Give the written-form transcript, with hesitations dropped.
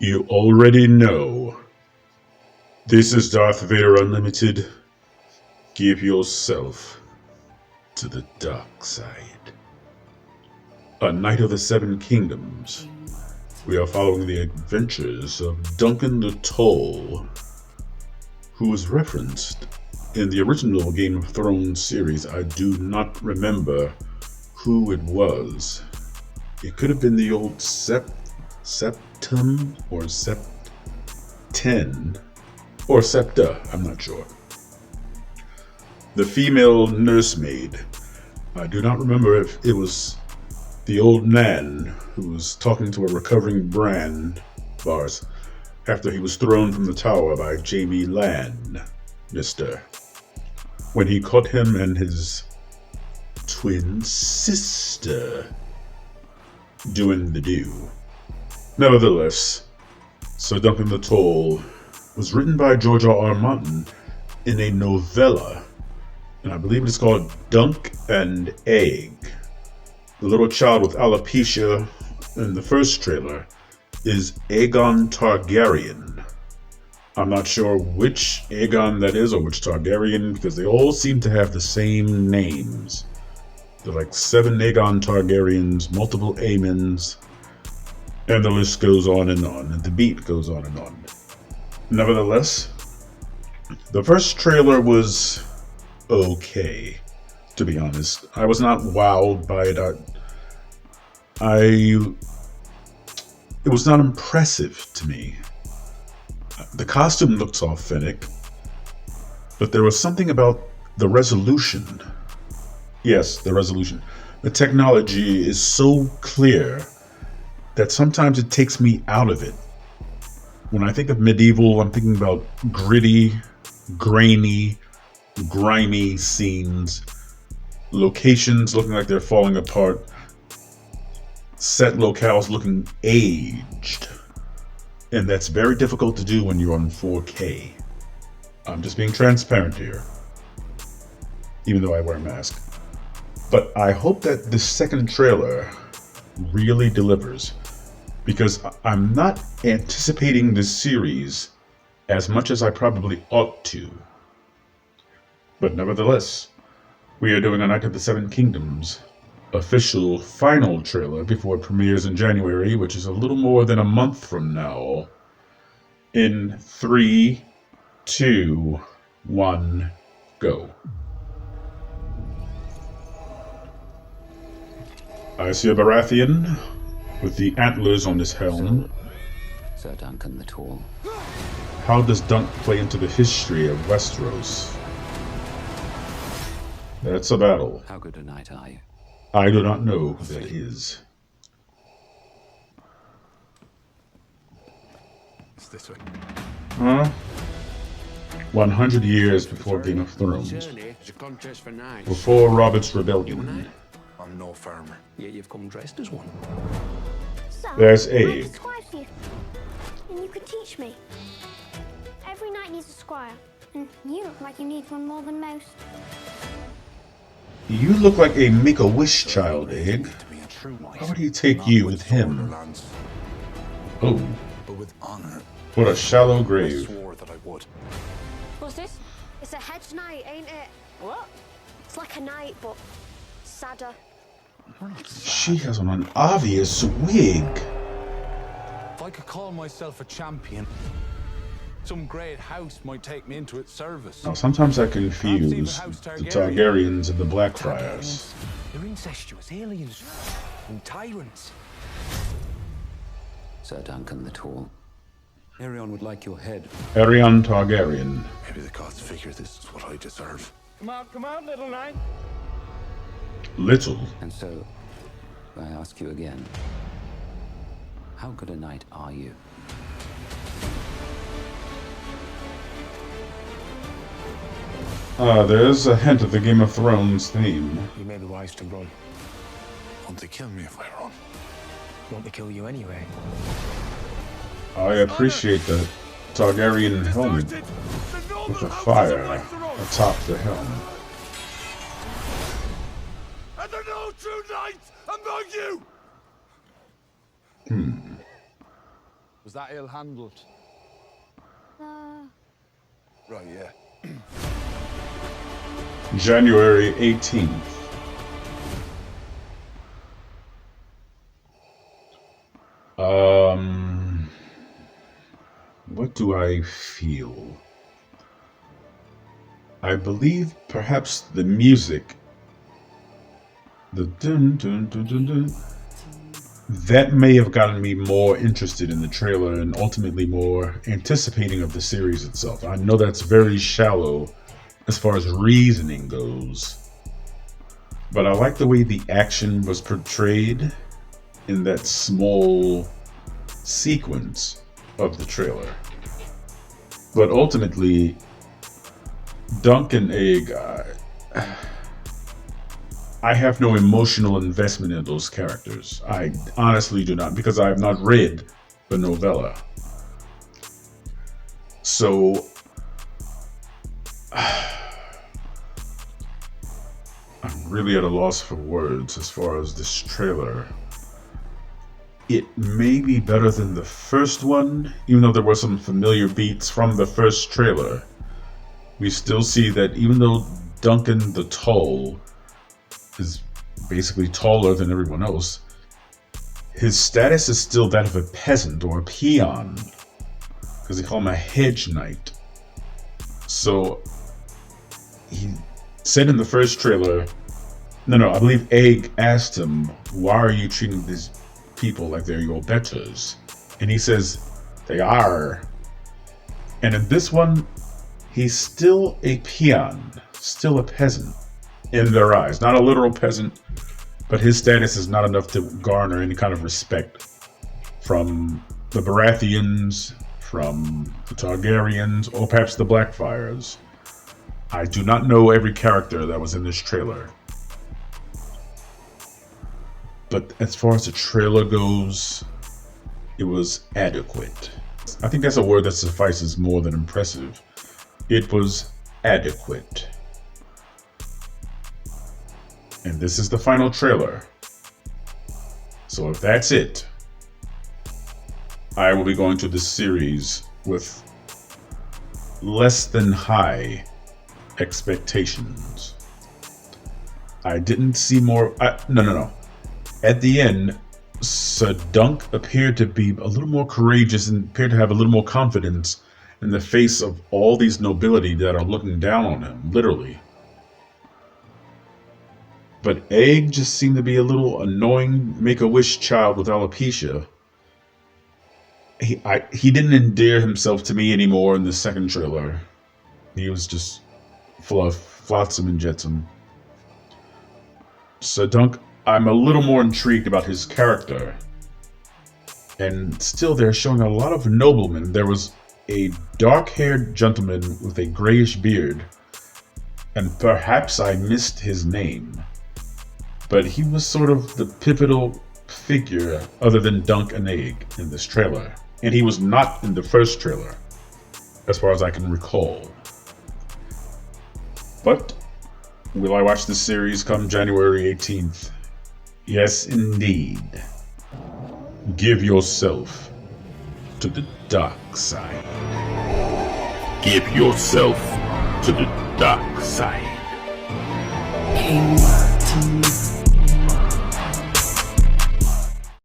You already know. This is Darth Vader Unlimited. Give yourself to the dark side. A Knight of the Seven Kingdoms. We are following the adventures of Duncan the Tall, who was referenced in the original Game of Thrones series. I do not remember who it was. It could have been the old Septum or Septen or Septa, I'm not sure. The female nursemaid. I do not remember if it was the old man who was talking to a recovering Bran Bars after he was thrown from the tower by Jaime Lannister, when he caught him and his twin sister doing the do. Nevertheless, Sir Duncan the Tall was written by George R.R. Martin in a novella, and I believe it's called Dunk and Egg. The little child with alopecia in the first trailer is Aegon Targaryen. I'm not sure which Aegon that is or which Targaryen, because they all seem to have the same names. There are like 7 Aegon Targaryens, multiple Aemons, and the list goes on, and the beat goes on and on. Nevertheless, the first trailer was okay, to be honest. I was not wowed by it. It was not impressive to me. The costume looks authentic, but there was something about the resolution. Yes, the resolution. The technology is so clear that sometimes it takes me out of it. When I think of medieval, I'm thinking about gritty, grainy, grimy scenes, locations looking like they're falling apart, set locales looking aged. And that's very difficult to do when you're on 4K. I'm just being transparent here, even though I wear a mask. But I hope that this second trailer really delivers, because I'm not anticipating this series as much as I probably ought to. But nevertheless, we are doing a Knight of the Seven Kingdoms official final trailer before it premieres in January, which is a little more than a month from now. In 3, 2, 1, go. I see a Baratheon with the antlers on his helm. Sir Duncan the Tall. How does Dunk play into the history of Westeros? That's a battle. How good a knight are you? I do not know who that is. It's this way. Huh? 100 years before Game of Thrones. Before Robert's Rebellion. I'm no farmer. Yet you've come dressed as one. So, There's I have Egg. a squire for you. And you could teach me. Every knight needs a squire. And you look like you need one more than most. You look like a Make-A-Wish child, Egg. How would he take you with him? Oh, But with honor. what a shallow I grave. swore that I would. What's this? It's a hedge knight, ain't it? What? It's like a knight, but sadder. She has on an obvious wig. If I could call myself a champion, some great house might take me into its service. Now, sometimes I confuse the Targaryens and the Blackfriars. They're incestuous aliens and tyrants. Sir Duncan the Tall. Arion would like your head. Aerion Targaryen. Maybe the gods figure this is what I deserve. Come on, little knight. Little. And so, I ask you again. How good a knight are you? There's a hint of the Game of Thrones theme. You may be wise to run. Won't they kill me if I run? Want to kill you anyway. I appreciate the Targaryen helmet with a fire atop the helm. And there are no true knights among you! Was that ill-handled? Right, yeah. January 18th. What do I feel? I believe perhaps the music, the dun dun dun dun dun, that may have gotten me more interested in the trailer and ultimately more anticipating of the series itself. I know that's very shallow as far as reasoning goes, but I like the way the action was portrayed in that small sequence of the trailer. But ultimately, Dunk and Egg, I have no emotional investment in those characters. I honestly do not, because I have not read the novella. So I'm really at a loss for words as far as this trailer. It may be better than the first one, even though there were some familiar beats from the first trailer. We still see that even though Duncan the Tall is basically taller than everyone else, his status is still that of a peasant or a peon, because they call him a hedge knight. So he said in the first trailer, I believe Egg asked him, why are you treating these people like they're your betters? And he says, they are. And in this one, he's still a peon, still a peasant in their eyes. Not a literal peasant, but his status is not enough to garner any kind of respect from the Baratheons, from the Targaryens, or perhaps the Blackfires. I do not know every character that was in this trailer. But as far as the trailer goes, it was adequate. I think that's a word that suffices more than impressive. It was adequate. And this is the final trailer. So if that's it, I will be going to this series with less than high expectations. I didn't see more. No. At the end, Sir Dunk appeared to be a little more courageous and appeared to have a little more confidence in the face of all these nobility that are looking down on him, literally. But Egg just seemed to be a little annoying Make-A-Wish child with alopecia. He didn't endear himself to me anymore in the second trailer. He was just fluff, flotsam and jetsam. So Dunk, I'm a little more intrigued about his character. And still they're showing a lot of noblemen. There was a dark-haired gentleman with a grayish beard. And perhaps I missed his name. But he was sort of the pivotal figure other than Dunk and Egg in this trailer. And he was not in the first trailer, as far as I can recall. But will I watch this series come January 18th? Yes, indeed. Give yourself to the dark side. Give yourself to the dark side.